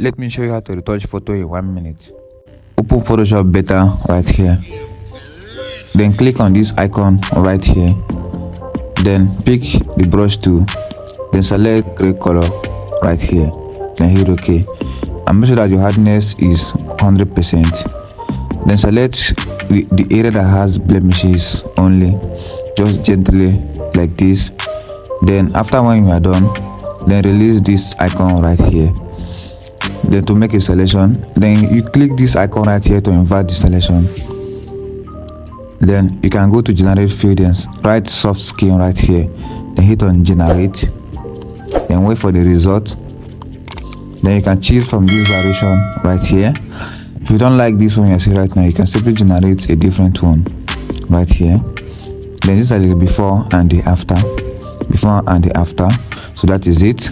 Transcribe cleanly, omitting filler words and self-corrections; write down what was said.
Let me show you how to retouch photo in 1 minute. Open Photoshop Beta right here. Then click on this icon right here. Then pick the brush tool. Then select gray color right here. Then hit OK. And make sure that your hardness is 100%. Then select the area that has blemishes only. Just gently like this. Then after when you are done, then release this icon right here. Then to make a selection, then you click this icon right here to invert the selection. Then you can go to Generative Fill and write soft skin right here. Then hit on generate. Then wait for the result. Then you can choose from this variation right here. If you don't like this one you see right now, you can simply generate a different one right here. Then this is the before and the after. Before and the after. So that is it.